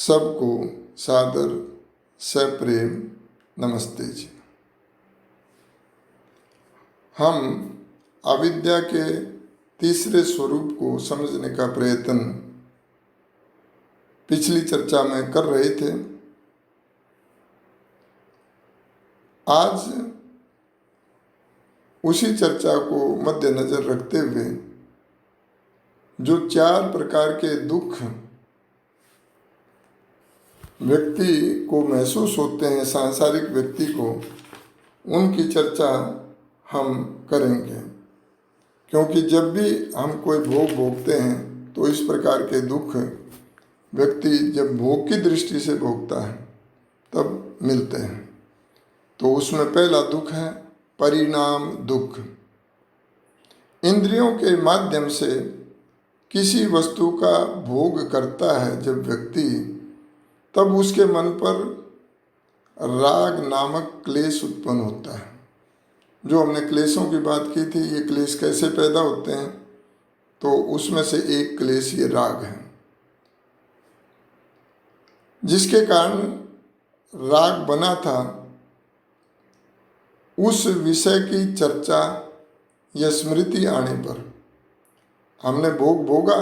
सबको सादर सप्रेम नमस्ते जी। हम अविद्या के तीसरे स्वरूप को समझने का प्रयत्न पिछली चर्चा में कर रहे थे। आज उसी चर्चा को मद्देनजर रखते हुए जो 4 प्रकार के दुख व्यक्ति को महसूस होते हैं, सांसारिक व्यक्ति को, उनकी चर्चा हम करेंगे। क्योंकि जब भी हम कोई भोग भोगते हैं तो इस प्रकार के दुख व्यक्ति जब भोग की दृष्टि से भोगता है तब मिलते हैं। तो उसमें पहला दुख है परिणाम दुख। इंद्रियों के माध्यम से किसी वस्तु का भोग करता है जब व्यक्ति, तब उसके मन पर राग नामक क्लेश उत्पन्न होता है। जो हमने क्लेशों की बात की थी, ये क्लेश कैसे पैदा होते हैं, तो उसमें से एक क्लेश ये राग है, जिसके कारण राग बना था। उस विषय की चर्चा या स्मृति आने पर हमने भोग भोगा,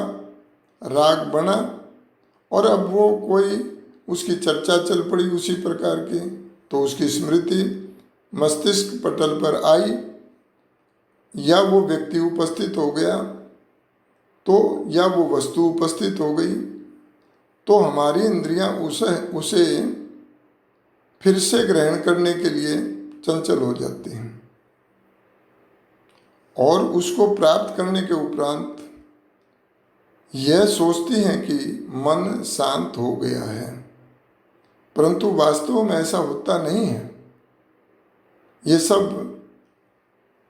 राग बना, और अब वो कोई उसकी चर्चा चल पड़ी उसी प्रकार की, तो उसकी स्मृति मस्तिष्क पटल पर आई या वो व्यक्ति उपस्थित हो गया, तो या वो वस्तु उपस्थित हो गई, तो हमारी इंद्रियां उसे फिर से ग्रहण करने के लिए चंचल हो जाती हैं और उसको प्राप्त करने के उपरांत यह सोचती हैं कि मन शांत हो गया है, परंतु वास्तव में ऐसा होता नहीं है। ये सब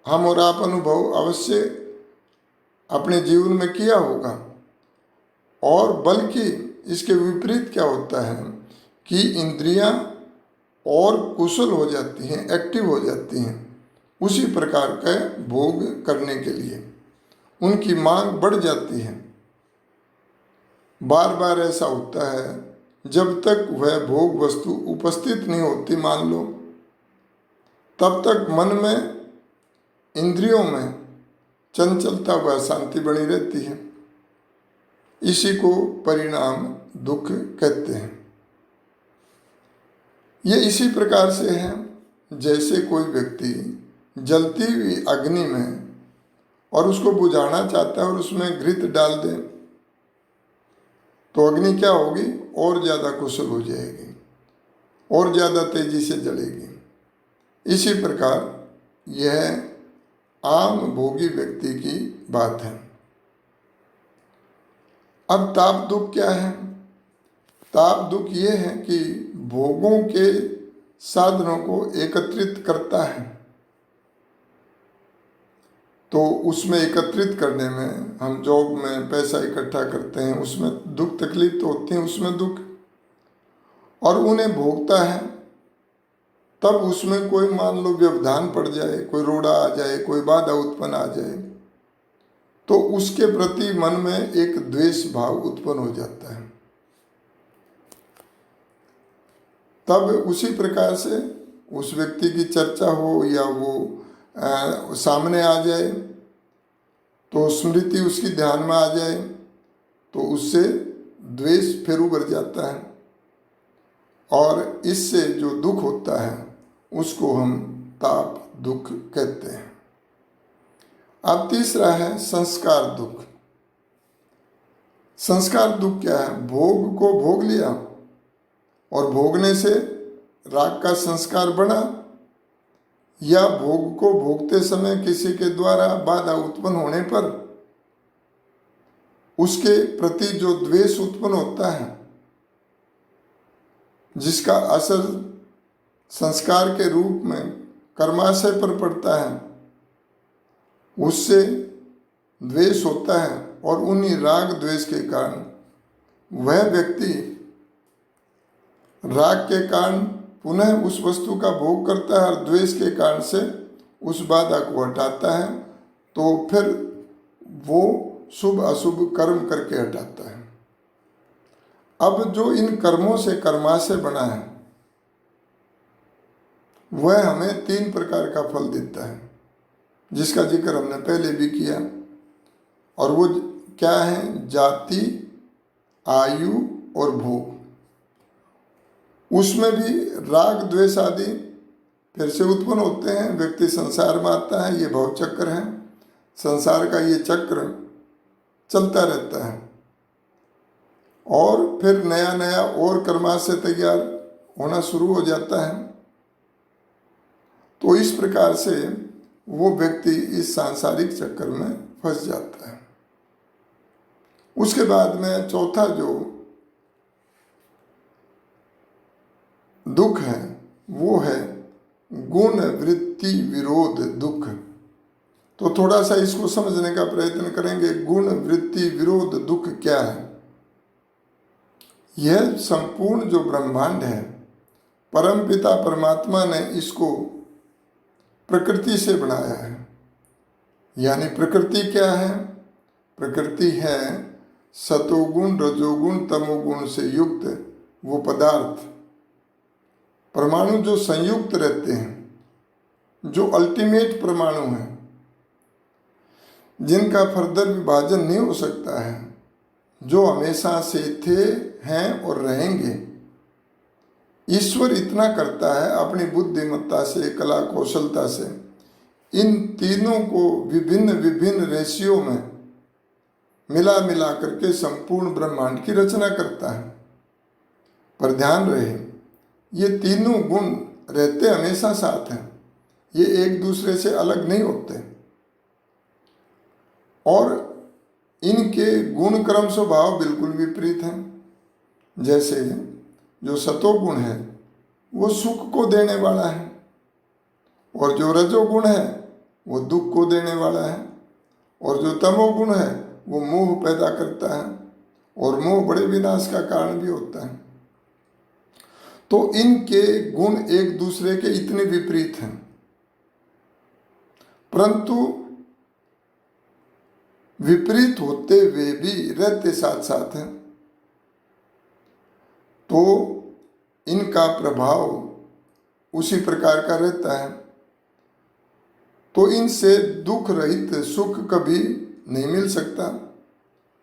हम और आप अनुभव अवश्य अपने जीवन में किया होगा। और बल्कि इसके विपरीत क्या होता है कि इंद्रियां और कुशल हो जाती हैं, एक्टिव हो जाती हैं उसी प्रकार का भोग करने के लिए, उनकी मांग बढ़ जाती है। बार बार ऐसा होता है, जब तक वह भोग वस्तु उपस्थित नहीं होती, मान लो, तब तक मन में, इंद्रियों में चंचलता व शांति बनी रहती है। इसी को परिणाम दुख कहते हैं। ये इसी प्रकार से है जैसे कोई व्यक्ति जलती हुई अग्नि में और उसको बुझाना चाहता है और उसमें घृत डाल दे, तो अग्नि क्या होगी, और ज़्यादा कुशल हो जाएगी और ज़्यादा तेजी से जलेगी। इसी प्रकार यह आम भोगी व्यक्ति की बात है। अब ताप दुख क्या है? ताप दुख ये है कि भोगों के साधनों को एकत्रित करता है, तो उसमें एकत्रित करने में हम जॉब में पैसा इकट्ठा करते हैं, उसमें दुख तकलीफ तो होती है, उसमें दुख, और उन्हें भोगता है, तब उसमें कोई मान लो व्यवधान पड़ जाए, कोई रोड़ा आ जाए, कोई बाधा उत्पन्न आ जाए, तो उसके प्रति मन में एक द्वेष भाव उत्पन्न हो जाता है। तब उसी प्रकार से उस व्यक्ति की चर्चा हो या वो सामने आ जाए, तो स्मृति उसकी ध्यान में आ जाए, तो उससे द्वेष फिर उभर जाता है और इससे जो दुख होता है उसको हम ताप दुख कहते हैं। अब तीसरा है संस्कार दुख। संस्कार दुख क्या है? भोग को भोग लिया और भोगने से राग का संस्कार बना, या भोग को भोगते समय किसी के द्वारा बाधा उत्पन्न होने पर उसके प्रति जो द्वेष उत्पन्न होता है, जिसका असर संस्कार के रूप में कर्माशय पर पड़ता है, उससे द्वेष होता है और उन्हीं राग द्वेष के कारण वह व्यक्ति राग के कारण पुनः उस वस्तु का भोग करता है और द्वेष के कारण से उस बाधा को हटाता है, तो फिर वो शुभ अशुभ कर्म करके हटाता है। अब जो इन कर्मों से कर्माशय बना है वह हमें 3 प्रकार का फल देता है, जिसका जिक्र हमने पहले भी किया। और वो क्या है? जाति, आयु और भोग। उसमें भी राग द्वेष आदि फिर से उत्पन्न होते हैं, व्यक्ति संसार में आता है, ये भव चक्र है। संसार का ये चक्र चलता रहता है और फिर नया नया और कर्माशय तैयार होना शुरू हो जाता है। तो इस प्रकार से वो व्यक्ति इस सांसारिक चक्कर में फंस जाता है। उसके बाद में चौथा जो दुख है वो है गुण वृत्ति विरोध दुख। तो थोड़ा सा इसको समझने का प्रयत्न करेंगे। गुण वृत्ति विरोध दुख क्या है? यह संपूर्ण जो ब्रह्मांड है, परमपिता परमात्मा ने इसको प्रकृति से बनाया है। यानी प्रकृति क्या है? प्रकृति है सतोगुण रजोगुण तमोगुण से युक्त वो पदार्थ, परमाणु जो संयुक्त रहते हैं, जो अल्टीमेट परमाणु हैं, जिनका फर्दर विभाजन नहीं हो सकता है, जो हमेशा से थे, हैं और रहेंगे। ईश्वर इतना करता है अपनी बुद्धिमत्ता से, कला कौशलता से, इन तीनों को विभिन्न विभिन्न रेशियो में मिला मिला करके संपूर्ण ब्रह्मांड की रचना करता है। पर ध्यान रहे, ये तीनों गुण रहते हमेशा साथ हैं, ये एक दूसरे से अलग नहीं होते। और इनके गुण क्रम स्वभाव बिल्कुल विपरीत हैं। जैसे जो सतोगुण है वो सुख को देने वाला है, और जो रजोगुण है वो दुख को देने वाला है, और जो तमोगुण है वो मोह पैदा करता है, और मोह बड़े विनाश का कारण भी होता है। तो इनके गुण एक दूसरे के इतने विपरीत हैं, परंतु विपरीत होते हुए भी रहते साथ साथ हैं। तो इनका प्रभाव उसी प्रकार का रहता है। तो इनसे दुख रहित सुख कभी नहीं मिल सकता,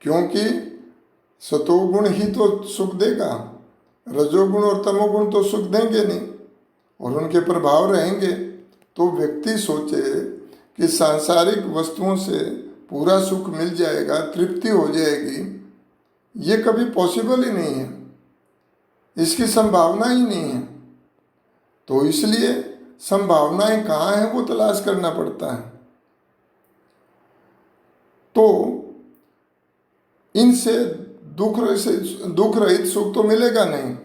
क्योंकि सतोगुण ही तो सुख देगा, रजोगुण और तमोगुण तो सुख देंगे नहीं, और उनके प्रभाव रहेंगे। तो व्यक्ति सोचे कि सांसारिक वस्तुओं से पूरा सुख मिल जाएगा, तृप्ति हो जाएगी, ये कभी पॉसिबल ही नहीं है, इसकी संभावना ही नहीं है। तो इसलिए संभावनाएं कहाँ हैं वो तलाश करना पड़ता है। तो इनसे दुख रहित सुख तो मिलेगा नहीं।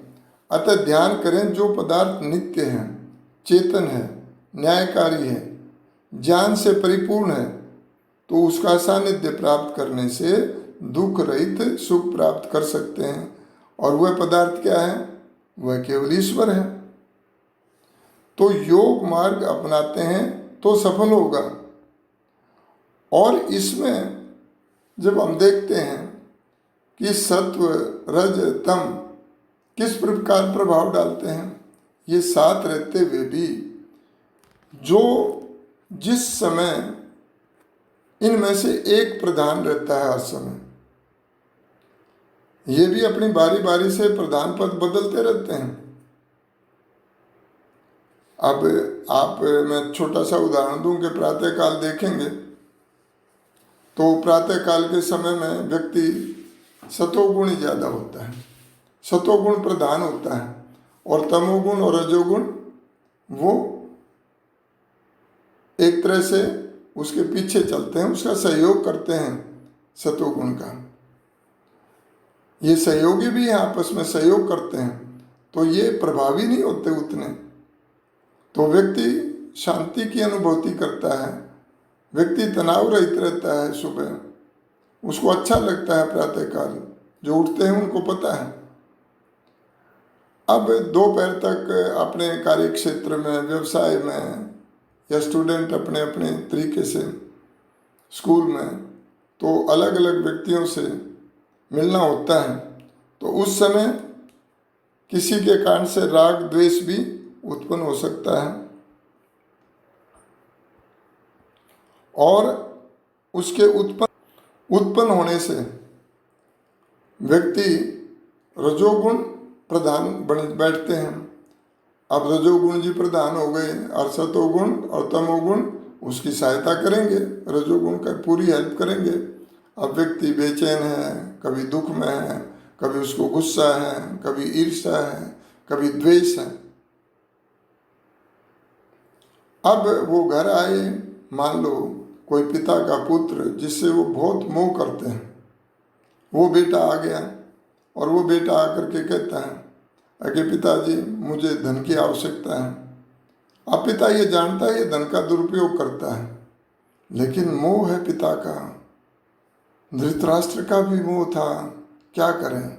अतः ध्यान करें, जो पदार्थ नित्य है, चेतन है, न्यायकारी है, ज्ञान से परिपूर्ण है, तो उसका सानिध्य प्राप्त करने से दुख रहित सुख प्राप्त कर सकते हैं। और वह पदार्थ क्या है? वह केवल ईश्वर है। तो योग मार्ग अपनाते हैं तो सफल होगा। और इसमें जब हम देखते हैं कि सत्व रज तम किस प्रकार प्रभाव डालते हैं, ये साथ रहते हुए भी जो जिस समय इनमें से एक प्रधान रहता है हर समय, ये भी अपनी बारी बारी से प्रधान पद बदलते रहते हैं। अब आप, मैं छोटा सा उदाहरण दूं कि प्रातःकाल देखेंगे तो प्रातःकाल के समय में व्यक्ति सतोगुण ही ज़्यादा होता है, सतोगुण प्रधान होता है, और तमोगुण और रजोगुण वो एक तरह से उसके पीछे चलते हैं, उसका सहयोग करते हैं सतोगुण का। ये सहयोगी भी हैं, आपस में सहयोग करते हैं, तो ये प्रभावी नहीं होते उतने। तो व्यक्ति शांति की अनुभूति करता है, व्यक्ति तनाव रहित रहता है। सुबह उसको अच्छा लगता है प्रातःकाल, जो उठते हैं उनको पता है। अब दोपहर तक अपने कार्य क्षेत्र में, व्यवसाय में, या स्टूडेंट अपने अपने तरीके से स्कूल में, तो अलग अलग व्यक्तियों से मिलना होता है। तो उस समय किसी के कारण से राग द्वेष भी उत्पन्न हो सकता है, और उसके उत्पन्न होने से व्यक्ति रजोगुण प्रधान बन बैठते हैं। अब रजोगुण जी प्रधान हो गए और सतोगुण और तमोगुण उसकी सहायता करेंगे, रजोगुण का पूरी हेल्प करेंगे। अब व्यक्ति बेचैन है, कभी दुख में है, कभी उसको गुस्सा है, कभी ईर्ष्या है, कभी द्वेष है। अब वो घर आए, मान लो कोई पिता का पुत्र जिससे वो बहुत मोह करते हैं, वो बेटा आ गया और वो बेटा आकर के कहता है अरे पिताजी मुझे धन की आवश्यकता है। अब पिता ये जानता है ये धन का दुरुपयोग करता है, लेकिन मोह है पिता का। धृतराष्ट्र का भी मोह था, क्या करें,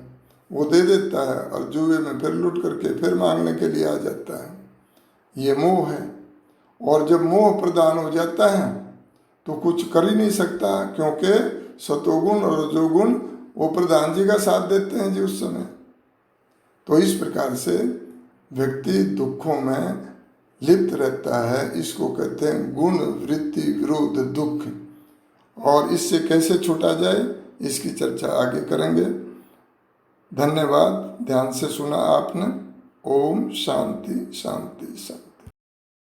वो दे देता है और जुए में फिर लुट करके फिर मांगने के लिए आ जाता है। ये मोह है, और जब मोह प्रधान हो जाता है तो कुछ कर ही नहीं सकता, क्योंकि सतोगुण और रजोगुण वो प्रधान जी का साथ देते हैं जी उस समय। तो इस प्रकार से व्यक्ति दुखों में लिप्त रहता है, इसको कहते हैं गुण वृत्ति विरुद्ध दुख। और इससे कैसे छूटा जाए इसकी चर्चा आगे करेंगे। धन्यवाद, ध्यान से सुना आपने। ओम शांति शांति शांति।